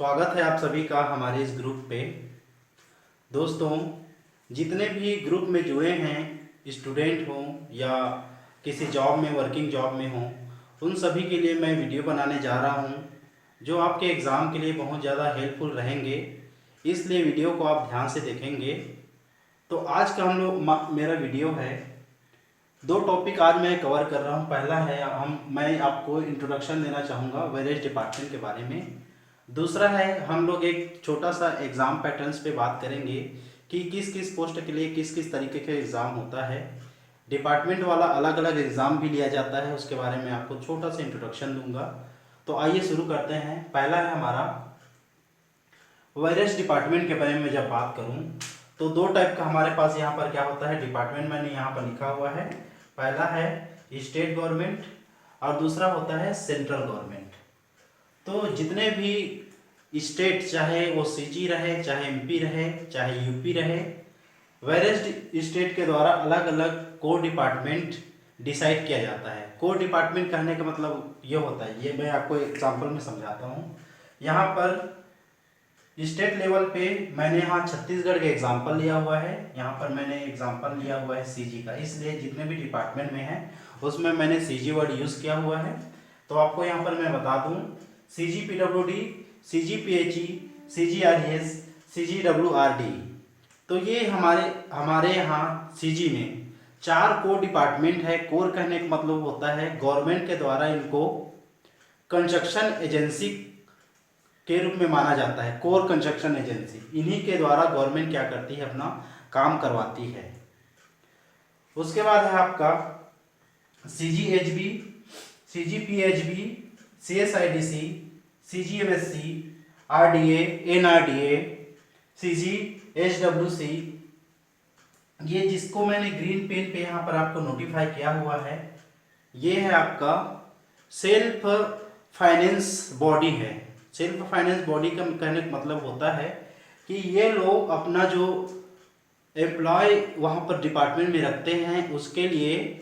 स्वागत है आप सभी का हमारे इस ग्रुप पे। दोस्तों, जितने भी ग्रुप में जुड़े हैं स्टूडेंट हों या किसी जॉब में वर्किंग जॉब में हों, उन सभी के लिए मैं वीडियो बनाने जा रहा हूं जो आपके एग्ज़ाम के लिए बहुत ज़्यादा हेल्पफुल रहेंगे। इसलिए वीडियो को आप ध्यान से देखेंगे। तो आज का मेरा वीडियो है, दो टॉपिक आज मैं कवर कर रहा हूं। पहला है मैं आपको इंट्रोडक्शन देना चाहूँगा वेरियस डिपार्टमेंट के बारे में। दूसरा है हम लोग एक छोटा सा एग्ज़ाम पैटर्न्स पे बात करेंगे कि किस किस पोस्ट के लिए किस किस तरीके का एग्ज़ाम होता है। डिपार्टमेंट वाला अलग अलग एग्ज़ाम भी लिया जाता है, उसके बारे में आपको छोटा सा इंट्रोडक्शन दूंगा। तो आइए शुरू करते हैं। पहला है हमारा वेरियस डिपार्टमेंट के बारे में। जब बात करूं तो दो टाइप का हमारे पास यहाँ पर क्या होता है, डिपार्टमेंट मैंने यहाँ पर लिखा हुआ है। पहला है स्टेट गवर्नमेंट और दूसरा होता है सेंट्रल गवर्नमेंट। तो जितने भी स्टेट, चाहे वो सीजी रहे, चाहे एमपी रहे, चाहे यूपी रहे, वेरियस स्टेट के द्वारा अलग अलग कोर डिपार्टमेंट डिसाइड किया जाता है। कोर डिपार्टमेंट कहने का मतलब ये होता है, ये मैं आपको एग्जांपल में समझाता हूँ। यहाँ पर स्टेट लेवल पे मैंने यहाँ छत्तीसगढ़ का एग्जांपल लिया हुआ है। यहाँ पर मैंने एग्जांपल लिया हुआ है सीजी का, इसलिए जितने भी डिपार्टमेंट में है उसमें मैंने सीजी वर्ड यूज़ किया हुआ है। तो आपको यहाँ पर मैं बता दूँ, CG PWD, CG PHE, CG RES, CG WRD. तो ये हमारे यहाँ सीजी में 4 कोर डिपार्टमेंट है। कोर कहने का मतलब होता है गवर्नमेंट के द्वारा इनको कंस्ट्रक्शन एजेंसी के रूप में माना जाता है। कोर कंस्ट्रक्शन एजेंसी, इन्हीं के द्वारा गवर्नमेंट क्या करती है, अपना काम करवाती है। उसके बाद है आपका सीजीएचबी, सीजीपीएचबी, सीएसआईडीसी, सीजीएमएससी, आरडीए, एनआरडीए, सीजीएचडब्ल्यूसी। ये जिसको मैंने ग्रीन पेन पे यहाँ पर आपको नोटिफाई किया हुआ है, ये है आपका सेल्फ फाइनेंस बॉडी है। सेल्फ फाइनेंस बॉडी का कहने का मतलब होता है कि ये लोग अपना जो एम्प्लॉय वहाँ पर डिपार्टमेंट में रखते हैं उसके लिए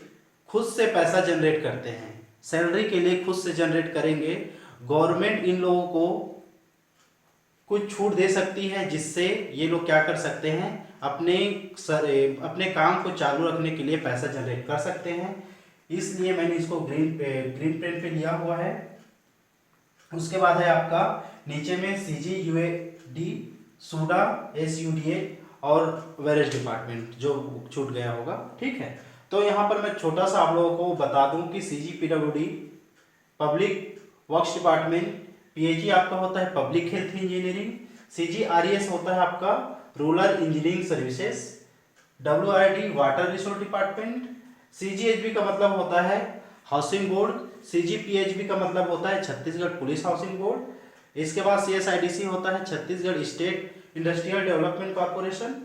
खुद से पैसा जनरेट करते हैं। सैलरी के लिए खुद से जनरेट करेंगे। गवर्नमेंट इन लोगों को कुछ छूट दे सकती है जिससे ये लोग क्या कर सकते हैं, अपने काम को चालू रखने के लिए पैसा जनरेट कर सकते हैं। इसलिए मैंने इसको ग्रीन पेन पे लिया हुआ है। उसके बाद है आपका नीचे में सीजी यूएडी, सूडा, एसयूडीए और वेरियस डिपार्टमेंट जो छूट गया होगा, ठीक है। तो यहाँ पर मैं छोटा सा आप लोगों को बता दूं कि CG PWD public works department, PHE आपका होता है पब्लिक हेल्थ इंजीनियरिंग, सीजीआरईएस होता है आपका rural engineering services, WRD water resource department, CGHB का मतलब होता है हाउसिंग बोर्ड, सीजीपीएचबी का मतलब होता है छत्तीसगढ़ पुलिस हाउसिंग बोर्ड। इसके बाद सीएसआईडीसी होता है Chhattisgarh state industrial development corporation,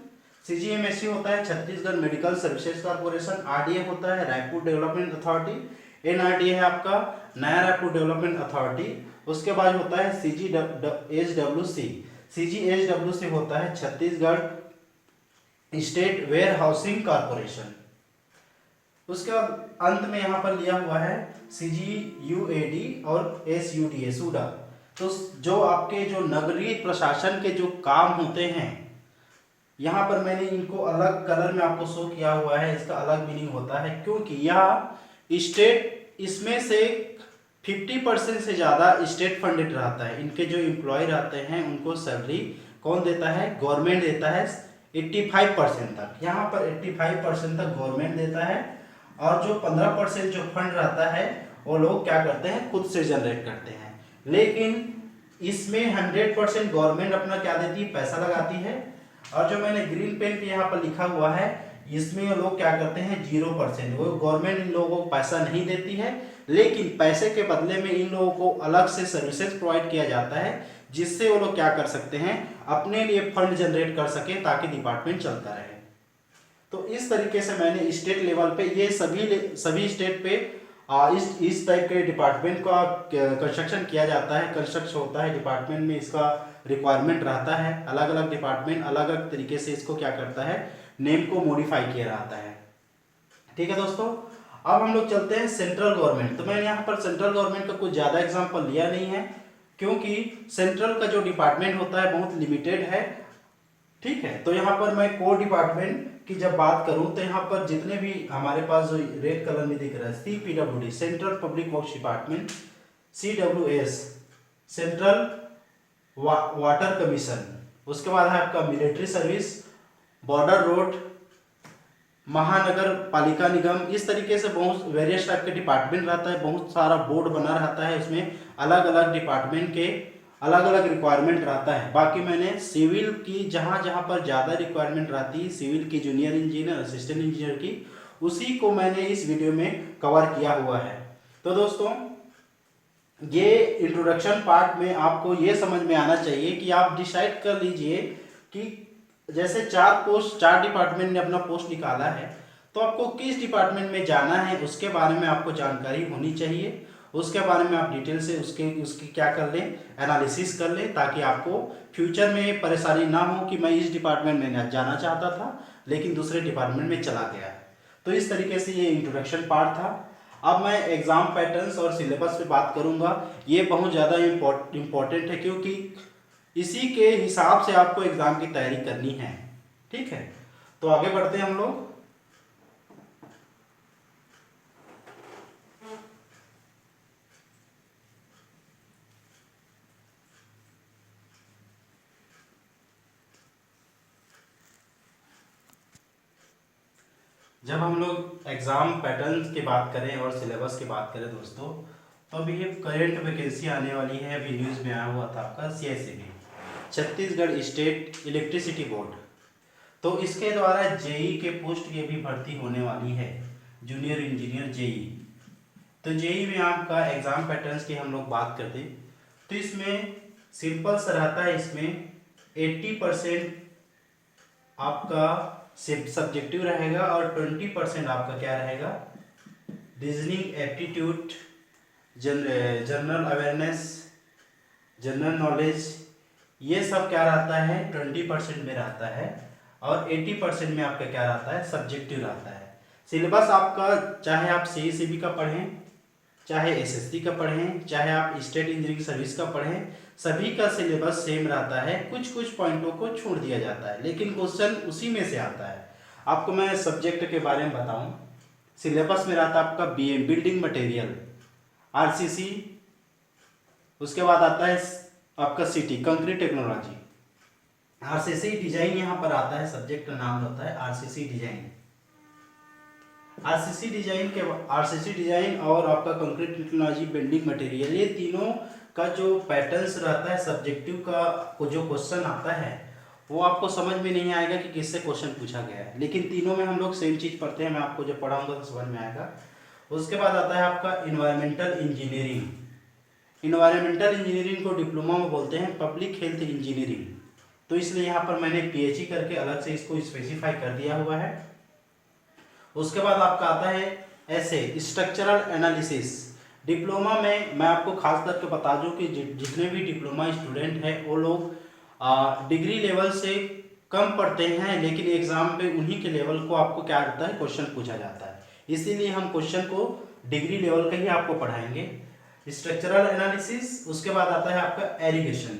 CGMSC होता है Chhattisgarh medical services corporation, RDA होता है रायपुर डेवलपमेंट अथॉरिटी, एनआरडीए है आपका नया रायपुर डेवलपमेंट अथॉरिटी। उसके बाद होता है सीजीएचडब्ल्यूसी, सीजीएचडब्ल्यूसी होता है Chhattisgarh state warehousing corporation. उसके बाद अंत में यहाँ पर लिया हुआ है सीजीयूएडी और एसयूडीए, सूडा। तो जो आपके जो नगरीय प्रशासन के जो काम होते हैं, यहाँ पर मैंने इनको अलग कलर में आपको शो किया हुआ है। इसका अलग मीनिंग होता है क्योंकि यह स्टेट, इसमें से 50% से ज़्यादा स्टेट फंडेड रहता है। इनके जो एम्प्लॉय रहते हैं उनको सैलरी कौन देता है, गवर्नमेंट देता है 85% तक। यहाँ पर 85% तक गवर्नमेंट देता है और जो 15% जो फंड रहता है वो लोग क्या करते हैं, खुद से जनरेट करते हैं। लेकिन इसमें 100% गवर्नमेंट अपना क्या देती है, पैसा लगाती है। और जो मैंने ग्रीन पेन पे यहाँ पर लिखा हुआ है, इसमें लोग क्या करते हैं 0%, वो गवर्नमेंट इन लोगों को पैसा नहीं देती है, लेकिन पैसे के बदले में इन लोगों को अलग से सर्विसेज प्रोवाइड किया जाता है जिससे वो लोग क्या कर सकते हैं, अपने लिए फंड जनरेट कर सके ताकि डिपार्टमेंट चलता रहे। तो इस तरीके से मैंने स्टेट लेवल पे ये सभी स्टेट पे इस टाइप के डिपार्टमेंट का कंस्ट्रक्शन किया जाता है, कंस्ट्रक्शन होता है डिपार्टमेंट में। इसका रिक्वायरमेंट रहता है, अलग अलग डिपार्टमेंट अलग अलग तरीके से इसको क्या करता है, नेम को मॉडिफाई किया रहता है, ठीक है दोस्तों। अब हम लोग चलते हैं सेंट्रल गवर्नमेंट। तो मैंने यहाँ पर सेंट्रल गवर्नमेंट का कुछ ज़्यादा एग्जाम्पल लिया नहीं है, क्योंकि सेंट्रल का जो डिपार्टमेंट होता है बहुत लिमिटेड है। ठीक है, तो यहाँ पर मैं कोर डिपार्टमेंट की जब बात करूं तो यहाँ पर जितने भी हमारे पास जो रेड कलर में दिख रहा है CPWD central public works department, CWS central water commission, उसके बाद है आपका मिलिट्री सर्विस, बॉर्डर रोड, महानगर पालिका निगम, इस तरीके से बहुत वेरियस टाइप के डिपार्टमेंट रहता है, बहुत सारा बोर्ड बना रहता है, उसमें अलग अलग डिपार्टमेंट के अलग अलग रिक्वायरमेंट रहता है। बाकी मैंने सिविल की जहाँ जहाँ पर ज़्यादा रिक्वायरमेंट रहती है सिविल की, जूनियर इंजीनियर, असिस्टेंट इंजीनियर की, उसी को मैंने इस वीडियो में कवर किया हुआ है। तो दोस्तों ये इंट्रोडक्शन पार्ट में आपको ये समझ में आना चाहिए कि आप डिसाइड कर लीजिए कि जैसे चार डिपार्टमेंट ने अपना पोस्ट निकाला है, तो आपको किस डिपार्टमेंट में जाना है उसके बारे में आपको जानकारी होनी चाहिए। उसके बारे में आप डिटेल से उसकी क्या कर लें, एनालिसिस कर लें, ताकि आपको फ्यूचर में परेशानी ना हो कि मैं इस डिपार्टमेंट में जाना चाहता था लेकिन दूसरे डिपार्टमेंट में चला गया। तो इस तरीके से ये इंट्रोडक्शन पार्ट था। अब मैं एग्जाम पैटर्न्स और सिलेबस पे बात करूंगा। ये बहुत ज़्यादा इम्पोर्टेंट है क्योंकि इसी के हिसाब से आपको एग्जाम की तैयारी करनी है। ठीक है, तो आगे बढ़ते हैं हम लोग। जब हम लोग एग्जाम पैटर्न्स की बात करें और सिलेबस की बात करें दोस्तों, तो अभी ये करंट वैकेंसी आने वाली है। अभी न्यूज़ में आया हुआ था आपका CICB Chhattisgarh state electricity board, तो इसके द्वारा JEE के पोस्ट की भी भर्ती होने वाली है, जूनियर इंजीनियर JEE। तो JEE में आपका एग्जाम पैटर्न्स की हम लोग बात करते हैं तो इसमें सिंपल सा रहता है। इसमें 80% आपका सब्जेक्टिव रहेगा और 20% आपका क्या रहेगा, reasoning aptitude, general awareness, general knowledge, ये सब क्या रहता है 20% में रहता है और 80% में आपका क्या रहता है, सब्जेक्टिव रहता है। सिलेबस आपका चाहे आप CECB का पढ़ें, चाहे SSC का पढ़ें, चाहे आप स्टेट इंजीनियरिंग सर्विस का पढ़ें, सभी का सिलेबस सेम रहता है। कुछ कुछ पॉइंटों को छोड़ दिया जाता है लेकिन क्वेश्चन उसी में से आता है। आपको मैं सब्जेक्ट के बारे में बताऊं, सिलेबस में रहता है आपका BM बिल्डिंग मटेरियल, RCC, उसके बाद आता है आपका CT concrete technology, RCC design यहाँ पर आता है, सब्जेक्ट का नाम होता है RCC डिजाइन। RCC डिजाइन और आपका कंक्रीट टेक्नोलॉजी, बिल्डिंग मटेरियल, ये तीनों का जो पैटर्न्स रहता है सब्जेक्टिव का, जो क्वेश्चन आता है वो आपको समझ में नहीं आएगा कि किससे क्वेश्चन पूछा गया है, लेकिन तीनों में हम लोग सेम चीज़ पढ़ते हैं। मैं आपको जब पढ़ाऊंगा तो समझ में आएगा। उसके बाद आता है आपका इन्वायरमेंटल इंजीनियरिंग। इन्वायरमेंटल इंजीनियरिंग को डिप्लोमा में बोलते हैं पब्लिक हेल्थ इंजीनियरिंग, तो इसलिए यहाँ पर मैंने PhD करके अलग से इसको स्पेसिफाई कर दिया हुआ है। उसके बाद आपका आता है ऐसे स्ट्रक्चरल एनालिसिस। डिप्लोमा में मैं आपको खास करके बता दूं कि जितने भी डिप्लोमा स्टूडेंट हैं वो लोग डिग्री लेवल से कम पढ़ते हैं, लेकिन एग्जाम पे उन्हीं के लेवल को आपको क्या करता है, क्वेश्चन पूछा जाता है, इसीलिए हम क्वेश्चन को डिग्री लेवल का ही आपको पढ़ाएंगे। स्ट्रक्चरल एनालिसिस, उसके बाद आता है आपका एरीगेशन।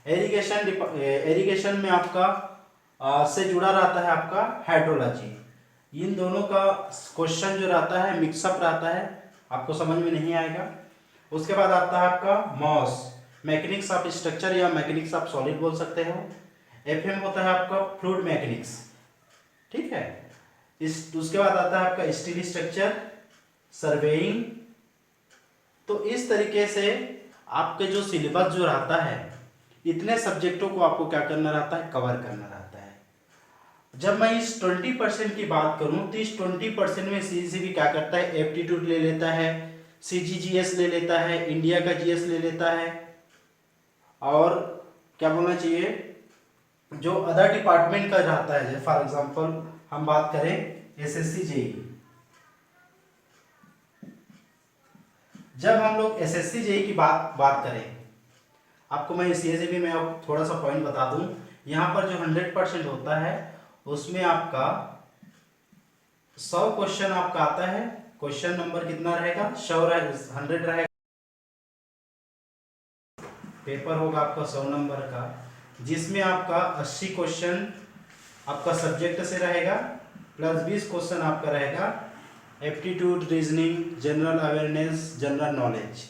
एरीगेशन में आपका से जुड़ा रहता है आपका हाइड्रोलॉजी। इन दोनों का क्वेश्चन जो रहता है मिक्सअप रहता है, आपको समझ में नहीं आएगा। उसके बाद आता है आपका मॉस, मैकेनिक्स ऑफ स्ट्रक्चर या मैकेनिक्स ऑफ सॉलिड बोल सकते हो। FM होता है आपका फ्लूइड मैकेनिक्स। ठीक है, उसके बाद आता है आपका स्टील स्ट्रक्चर, सर्वेइंग। तो इस तरीके से आपके जो सिलेबस जो रहता है, इतने सब्जेक्टों को आपको क्या करना रहता है, कवर करना रहता है। जब मैं इस 20% की बात करूं तो इस 20% में CECB क्या करता है, एप्टीट्यूड ले लेता है, CGGS ले लेता है, इंडिया का GS ले लेता है, और क्या बोलना चाहिए, जो अदर डिपार्टमेंट का रहता है, जैसे फॉर एग्जांपल हम बात करें SSC JEE। जब हम लोग SSC JEE की बात करें, आपको मैं CECB में अब थोड़ा सा पॉइंट बता दूं, यहाँ पर जो 100% होता है उसमें आपका 100 क्वेश्चन आपका आता है। क्वेश्चन नंबर कितना रहेगा, 100 रहेगा, 100 रहेगा। पेपर होगा आपका 100 नंबर का, जिसमें आपका 80 क्वेश्चन आपका सब्जेक्ट से रहेगा, प्लस 20 क्वेश्चन आपका रहेगा aptitude, reasoning, general awareness, general knowledge.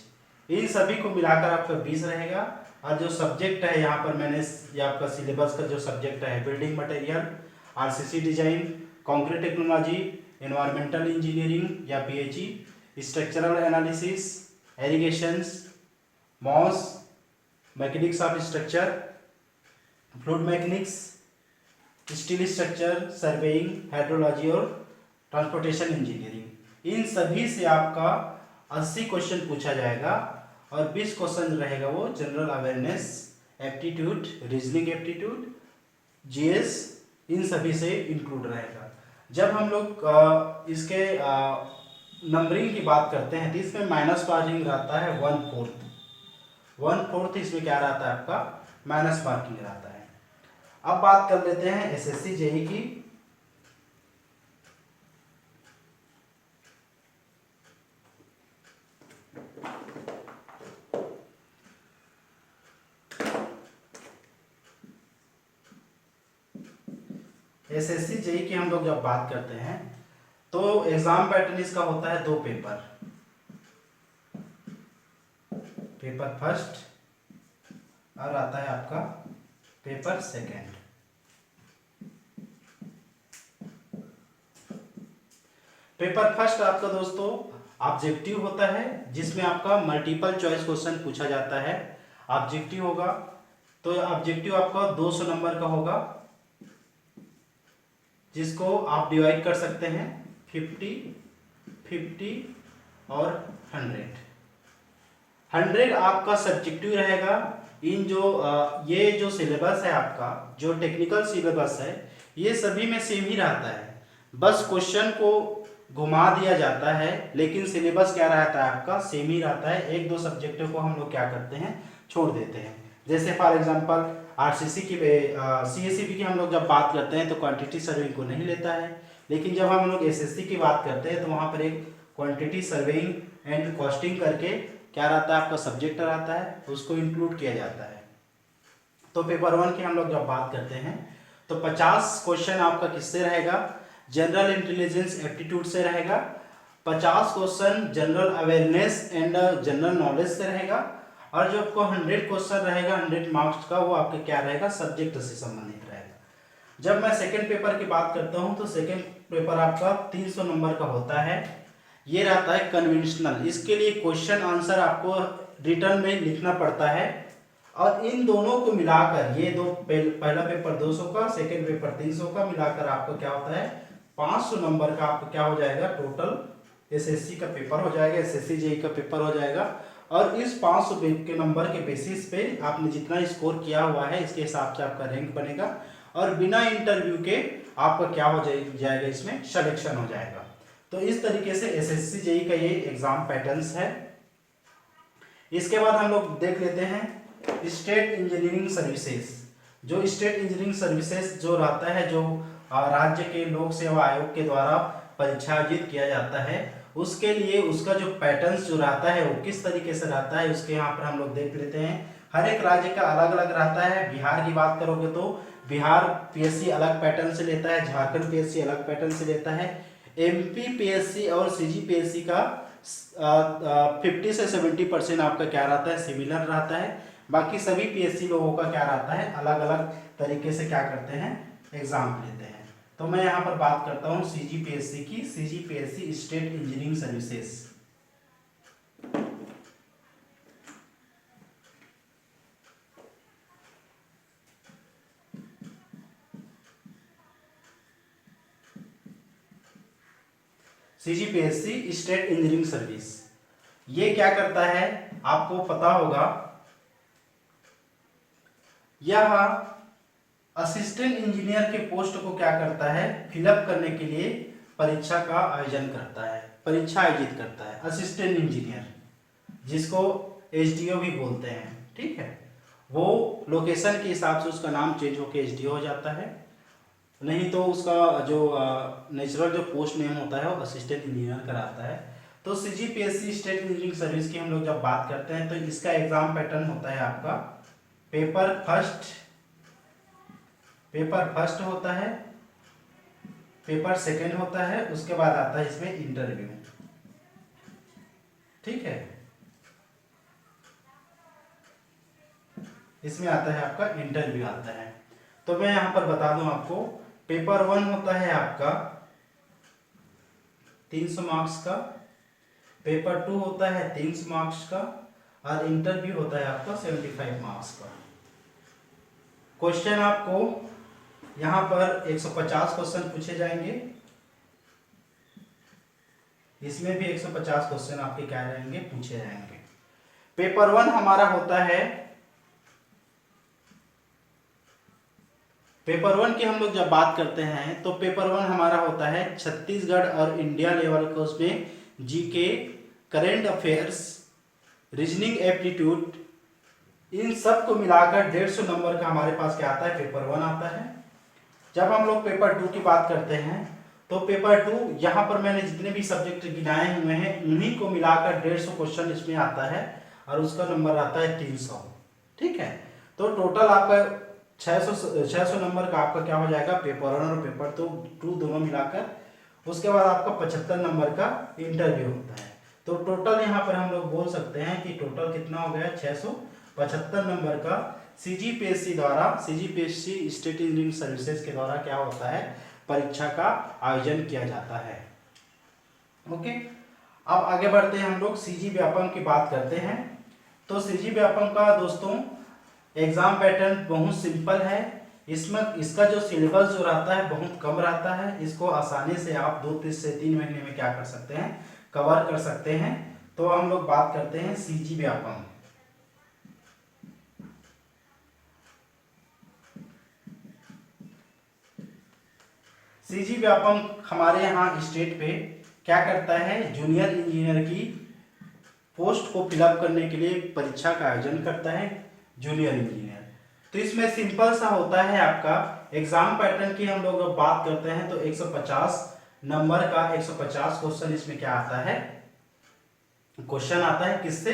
इन सभी को मिलाकर आपका 20 रहेगा। और जो सब्जेक्ट है यहाँ पर मैंने ये आपका सिलेबस का जो सब्जेक्ट है, building material, RCC design, concrete technology, environmental engineering या PHE, structural analysis, irrigations, MOS, mechanics of structure, fluid mechanics, steel structure, surveying, hydrology और ट्रांसपोर्टेशन इंजीनियरिंग, इन सभी से आपका 80 क्वेश्चन पूछा जाएगा और 20 क्वेश्चन रहेगा वो general awareness, aptitude, reasoning aptitude, GS, इन सभी से इंक्लूड रहेगा। जब हम लोग इसके नंबरिंग की बात करते हैं तो इसमें माइनस मार्किंग रहता है 1/4 इसमें क्या रहता है आपका माइनस मार्किंग रहता है। अब बात कर लेते हैं एसएससी जेई की। एसएससी जेई की हम लोग जब बात करते हैं तो एग्जाम पैटर्न इसका होता है 2 पेपर, पेपर फर्स्ट और आता है आपका पेपर सेकंड। पेपर फर्स्ट आपका दोस्तों ऑब्जेक्टिव होता है, जिसमें आपका मल्टीपल चॉइस क्वेश्चन पूछा जाता है। ऑब्जेक्टिव होगा तो ऑब्जेक्टिव आपका 200 नंबर का होगा, जिसको आप डिवाइड कर सकते हैं 50, 50 और 100 आपका सब्जेक्टिव रहेगा। इन जो ये जो सिलेबस है आपका, जो टेक्निकल सिलेबस है, ये सभी में सेम ही रहता है, बस क्वेश्चन को घुमा दिया जाता है, लेकिन सिलेबस क्या रहता है आपका सेम ही रहता है। 1-2 सब्जेक्टों को हम लोग क्या करते हैं छोड़ देते हैं। जैसे फॉर एग्जांपल आरसीसी की सीएससीबी की हम लोग जब बात करते हैं तो क्वांटिटी सर्वेइंग को नहीं लेता है, लेकिन जब हम लोग एसएससी की बात करते हैं तो वहाँ पर एक क्वांटिटी सर्वेइंग एंड कॉस्टिंग करके क्या रहता है आपका सब्जेक्ट रहता है, उसको इंक्लूड किया जाता है। तो पेपर 1 की हम लोग जब बात करते हैं तो 50 क्वेश्चन आपका किससे रहेगा, जनरल इंटेलिजेंस एप्टीट्यूड से रहेगा, 50 question general awareness and general knowledge से रहेगा, और जो आपको 100 क्वेश्चन रहेगा 100 मार्क्स का, वो आपका क्या रहेगा सब्जेक्ट से संबंधित रहेगा। जब मैं सेकंड पेपर की बात करता हूं तो सेकंड पेपर आपका 300 नंबर का होता है। ये रहता है कन्वेंशनल, इसके लिए क्वेश्चन आंसर आपको रिटर्न में लिखना पड़ता है, और इन दोनों को मिलाकर ये दो पहला पेपर 200 का, सेकंड पेपर 300 का मिलाकर आपको क्या होता है 500 नंबर का आपको क्या हो जाएगा टोटल एसएससी का पेपर हो जाएगा, एसएससी जेई का पेपर हो जाएगा। और इस 500 के नंबर के बेसिस पे आपने जितना स्कोर किया हुआ है इसके हिसाब से आपका रैंक बनेगा, और बिना इंटरव्यू के आपका क्या हो जाएगा इसमें सिलेक्शन हो जाएगा। तो इस तरीके से एसएससी जेई का ये एग्जाम पैटर्न्स है। इसके बाद हम लोग देख लेते हैं स्टेट इंजीनियरिंग सर्विसेज। जो स्टेट इंजीनियरिंग सर्विसेज जो रहता है, जो राज्य के लोक सेवा आयोग के द्वारा परीक्षा आयोजित किया जाता है, उसके लिए उसका जो पैटर्न्स जो रहता है वो किस तरीके से रहता है उसके यहाँ पर हम लोग देख लेते हैं। हर एक राज्य का अलग अलग रहता है। बिहार की बात करोगे तो बिहार पीएससी अलग पैटर्न से लेता है, झारखंड पीएससी अलग पैटर्न से लेता है, एमपी पीएससी और सीजीपीएससी का 50 से 70% आपका क्या रहता है सिमिलर रहता है। बाकी सभी पीएससी लोगों का क्या रहता है अलग अलग तरीके से क्या करते हैं एग्जाम लेते हैं। तो मैं यहाँ पर बात करता हूँ सीजीपीएससी की, CGPSC state engineering services. CGPSC state engineering service ये क्या करता है आपको पता होगा, यह असिस्टेंट इंजीनियर के पोस्ट को क्या करता है फिलअप करने के लिए परीक्षा का आयोजन करता है, परीक्षा आयोजित करता है। असिस्टेंट इंजीनियर जिसको एसडीओ भी बोलते हैं, ठीक है, वो लोकेशन के हिसाब से उसका नाम चेंज होकर एसडीओ हो जाता है, नहीं तो उसका जो नेचुरल जो पोस्ट नेम होता है वो असिस्टेंट इंजीनियर का रहता है। तो सीजीपीएससी स्टेट इंजीनियरिंग सर्विस की हम लोग जब बात करते हैं तो इसका एग्जाम पैटर्न होता है आपका पेपर फर्स्ट होता है, पेपर सेकंड होता है, उसके बाद आता है इसमें इंटरव्यू। ठीक है, इसमें आता है आपका इंटरव्यू आता है। तो मैं यहां पर बता दूं आपको, पेपर 1 होता है आपका 300 मार्क्स का, पेपर 2 होता है 300 मार्क्स का, और इंटरव्यू होता है आपका 75 मार्क्स का। क्वेश्चन आपको यहां पर 150 क्वेश्चन पूछे जाएंगे, इसमें भी 150 क्वेश्चन आपके क्या रहेंगे, पूछे जाएंगे। पेपर 1 हमारा होता है, पेपर 1 की हम लोग जब बात करते हैं तो पेपर 1 हमारा होता है छत्तीसगढ़ और इंडिया लेवल का, उसमें GK, current affairs, reasoning aptitude, इन सब को मिलाकर 150 नंबर का हमारे पास क्या आता है, पेपर 1 आता है। जब हम लोग पेपर 2 की बात करते हैं तो पेपर 2 यहाँ पर मैंने जितने भी सब्जेक्ट गिनाए हुए हैं उन्हीं को मिलाकर 150 क्वेश्चन इसमें आता है और उसका नंबर आता है 300। ठीक है, तो टोटल आपका 600 नंबर का आपका क्या हो जाएगा, पेपर 1 और पेपर 2 दोनों मिलाकर। उसके बाद आपका 75 नंबर का इंटरव्यू होता है। तो टोटल यहाँ पर हम लोग बोल सकते हैं कि टोटल कितना हो गया, 675 नंबर का सीजीपीएससी द्वारा, सीजीपीएससी स्टेट इंजीनियरिंग सर्विसेज के द्वारा क्या होता है, परीक्षा का आयोजन किया जाता है। ओके, अब आगे बढ़ते हैं हम लोग सीजी व्यापम की बात करते हैं। तो सीजी व्यापम का दोस्तों एग्जाम पैटर्न बहुत सिंपल है। इसमें इसका जो सिलेबस जो रहता है बहुत कम रहता है, इसको आसानी से आप 2 से 3 महीने में क्या कर सकते हैं, कवर कर सकते हैं। तो हम लोग बात करते हैं सीजी व्यापम। सीजी व्यापम हमारे यहाँ स्टेट पे क्या करता है, जूनियर इंजीनियर की पोस्ट को फिलअप करने के लिए परीक्षा का आयोजन करता है, जूनियर इंजीनियर। तो इसमें सिंपल सा होता है आपका एग्जाम पैटर्न की हम लोग बात करते हैं तो 150 नंबर का 150 क्वेश्चन इसमें क्या आता है, क्वेश्चन आता है किससे,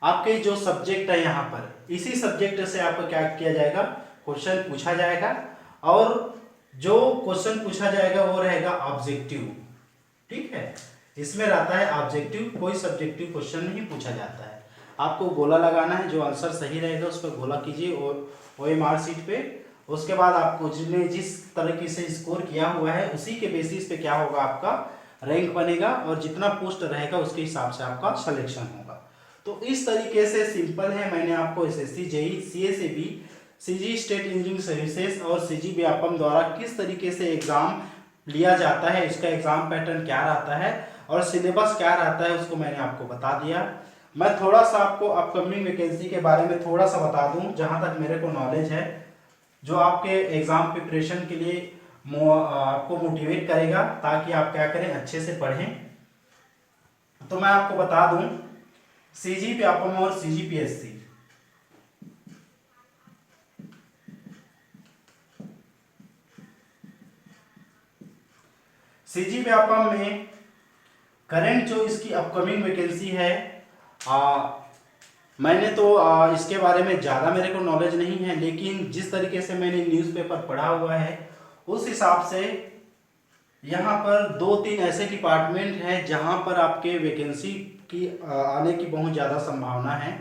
आपके जो सब्जेक्ट है यहाँ पर इसी सब्जेक्ट से आपको क्या किया जाएगा, क्वेश्चन पूछा जाएगा। और जो क्वेश्चन पूछा जाएगा वो रहेगा ऑब्जेक्टिव। ठीक है, इसमें रहता है ऑब्जेक्टिव, कोई सब्जेक्टिव क्वेश्चन नहीं पूछा जाता है। आपको गोला लगाना है, जो आंसर सही रहेगा उस पर गोला कीजिए OMR शीट पे। उसके बाद आपको जिस तरीके से स्कोर किया हुआ है उसी के बेसिस पे क्या होगा, आपका रैंक बनेगा और जितना पोस्ट रहेगा उसके हिसाब से आपका सिलेक्शन होगा। तो इस तरीके से सिंपल है। मैंने आपको SSC, JEE, CSAB, CG state engineering services और सीजी व्यापम द्वारा किस तरीके से एग्जाम लिया जाता है, इसका एग्जाम पैटर्न क्या रहता है और सिलेबस क्या रहता है, उसको मैंने आपको बता दिया। मैं थोड़ा सा आपको अपकमिंग वैकेंसी के बारे में थोड़ा सा बता दूं, जहां तक मेरे को नॉलेज है, जो आपके एग्जाम प्रिपरेशन के लिए आपको मोटिवेट करेगा ताकि आप क्या करें, अच्छे से पढ़ें। तो मैं आपको बता दूं सीजी व्यापम और सीजीपीएससी, सीजी व्यापम में करंट जो इसकी अपकमिंग वैकेंसी है, मैंने तो इसके बारे में ज़्यादा मेरे को नॉलेज नहीं है, लेकिन जिस तरीके से मैंने न्यूज़पेपर पढ़ा हुआ है उस हिसाब से यहाँ पर 2-3 ऐसे डिपार्टमेंट हैं जहाँ पर आपके वैकेंसी की आने की बहुत ज़्यादा संभावना है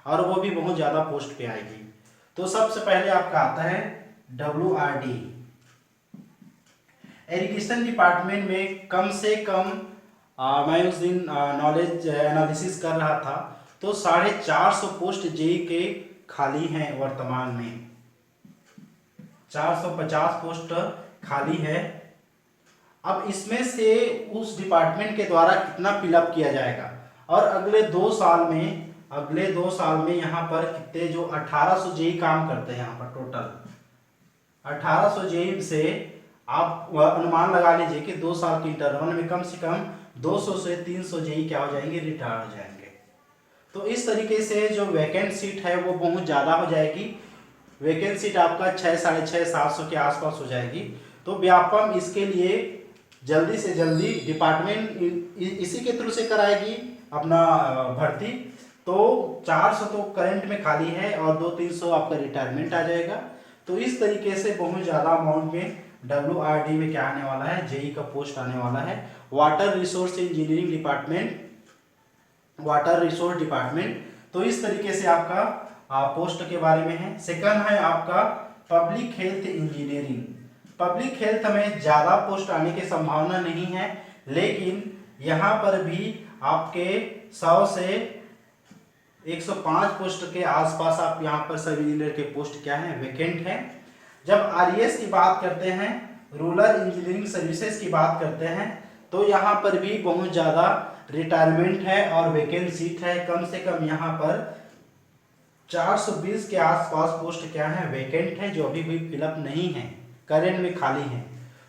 और वो भी बहुत ज़्यादा पोस्ट पे आएगी। तो सबसे पहले आपका आता है WRD, एजुकेशन डिपार्टमेंट में कम से कम मैं उस दिन नॉलेज एनालिसिस कर रहा था तो 450 पोस्ट JEE के खाली हैं वर्तमान में, 450 पोस्ट खाली है। अब इसमें से उस डिपार्टमेंट के द्वारा कितना फिलअप किया जाएगा और अगले 2 साल में यहाँ पर कितने, जो 1800 JEE काम करते हैं यहाँ पर, टोटल 1800 JEE से आप अनुमान लगा लीजिए कि 2 साल के इंटरवल में कम से कम 200 से 300 JEE क्या हो जाएंगे, रिटायर हो जाएंगे। तो इस तरीके से जो वैकेंट सीट है वो बहुत ज़्यादा हो जाएगी। वैकेंट सीट आपका 600, 650, 700 के आसपास हो जाएगी। तो व्यापम इसके लिए जल्दी से जल्दी डिपार्टमेंट इसी के थ्रू से कराएगी अपना भर्ती। तो 400 तो करंट में खाली है और 200-300 आपका रिटायरमेंट आ जाएगा। तो इस तरीके से बहुत ज़्यादा अमाउंट में WRD में क्या आने वाला है, जेई का पोस्ट आने वाला है। Water resource engineering department, water resource department. तो इस तरीके से आपका पोस्ट के बारे में है। सेकंड है आपका public health engineering. Public health में ज़्यादा पोस्ट आने की संभावना नहीं है, लेकिन यहाँ पर भी आपके 100 से 105 पोस्ट के आसपास आप यहाँ पर सब इंजीनियर के पोस्ट क्या है, वैकेंट है। जब RES की बात करते हैं, रूरल इंजीनियरिंग सर्विसेज की बात करते हैं, तो यहाँ पर भी बहुत ज़्यादा रिटायरमेंट है और वैकेंट सीट है। कम से कम यहाँ पर 420 के आसपास पोस्ट क्या है, वैकेंट है, जो अभी भी फिलअप नहीं है, करंट में खाली है।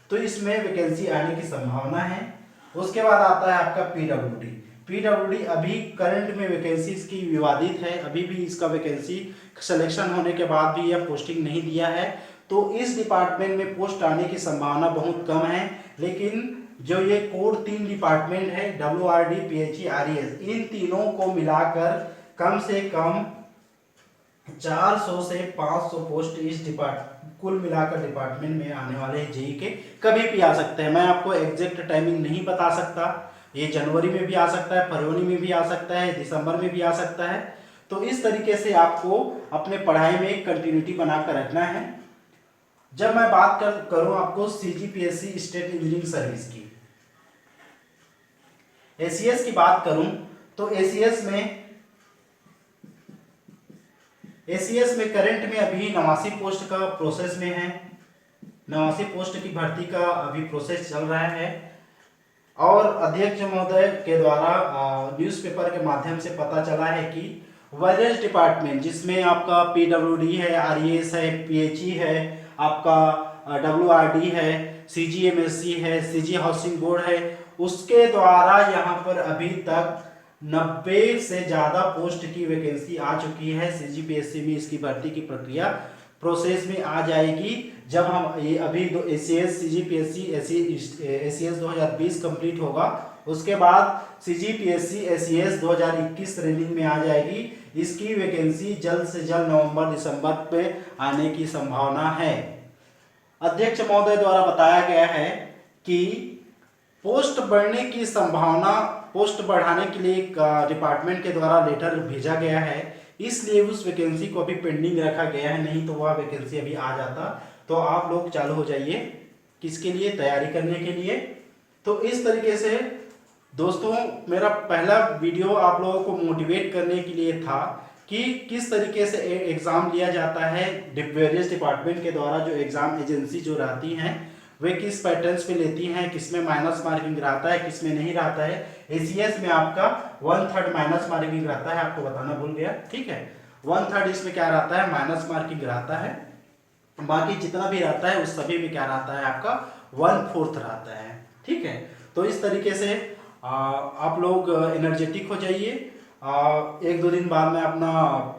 तो इसमें वैकेंसी आने की संभावना है। उसके बाद आता है आपका PWD अभी करंट में वैकेंसी इसकी विवादित है, अभी भी इसका वैकेंसी सिलेक्शन होने के बाद भी यह पोस्टिंग नहीं दिया है। तो इस डिपार्टमेंट में पोस्ट आने की संभावना बहुत कम है। लेकिन जो ये कोर 3 डिपार्टमेंट है, WRD, PHE, RES, इन तीनों को मिलाकर कम से कम 400 से 500 पोस्ट इस कुल मिलाकर डिपार्टमेंट में आने वाले हैं जेई के। कभी भी आ सकते हैं, मैं आपको एग्जैक्ट टाइमिंग नहीं बता सकता। ये जनवरी में भी आ सकता है, फरवरी में भी आ सकता है, दिसंबर में भी आ सकता है। तो इस तरीके से आपको अपने पढ़ाई में एक कंटिन्यूटी बनाकर रखना है। जब मैं बात करूं आपको CGPSC स्टेट इंजीनियरिंग सर्विस की, ACS की बात करूं तो ACS में करंट में अभी 89 पोस्ट का प्रोसेस में है। 89 पोस्ट की भर्ती का अभी प्रोसेस चल रहा है। और अध्यक्ष महोदय के द्वारा न्यूज़पेपर के माध्यम से पता चला है कि वेरियस डिपार्टमेंट, जिसमें आपका PWD है, RES है, PHE है, आपका WRD है, CGMSC है, CG हाउसिंग बोर्ड है, उसके द्वारा यहाँ पर अभी तक 90 से ज़्यादा पोस्ट की वैकेंसी आ चुकी है। CGPSC में इसकी भर्ती की प्रक्रिया प्रोसेस में आ जाएगी। जब हम ये अभी ACS CGPSC ACS 2020 कंप्लीट होगा, उसके बाद CGPSC ACS 2021 ट्रेनिंग में आ जाएगी। इसकी वैकेंसी जल्द से जल्द नवंबर-दिसंबर में आने की संभावना है। अध्यक्ष महोदय द्वारा बताया गया है कि पोस्ट बढ़ने की संभावना, पोस्ट बढ़ाने के लिए डिपार्टमेंट के द्वारा लेटर भेजा गया है, इसलिए उस वैकेंसी को अभी पेंडिंग रखा गया है। नहीं तो वह वैकेंसी अभी आ जाता। तो आप लोग चालू हो जाइए किसके लिए, तैयारी करने के लिए। तो इस तरीके से दोस्तों मेरा पहला वीडियो आप लोगों को मोटिवेट करने के लिए था कि किस तरीके से एग्जाम लिया जाता है। वेरियस डिपार्टमेंट के द्वारा जो एग्जाम एजेंसी जो रहती हैं, वे किस पैटर्न्स पे लेती हैं, किसमें माइनस मार्किंग रहता है, किसमें नहीं रहता है। ACS में आपका 1/3 माइनस मार्किंग रहता है, आपको बताना भूल गया, ठीक है। 1/3 इसमें क्या रहता है, माइनस मार्किंग रहता है। बाकी जितना भी रहता है उस सभी में क्या रहता है, आपका 1/4 रहता है, ठीक है। तो इस तरीके से आप लोग एनर्जेटिक हो जाइए। 1-2 दिन बाद मैं अपना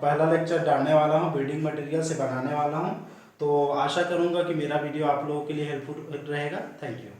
पहला लेक्चर डालने वाला हूँ, बिल्डिंग मटेरियल से बनाने वाला हूँ। तो आशा करूँगा कि मेरा वीडियो आप लोगों के लिए हेल्पफुल रहेगा। Thank you.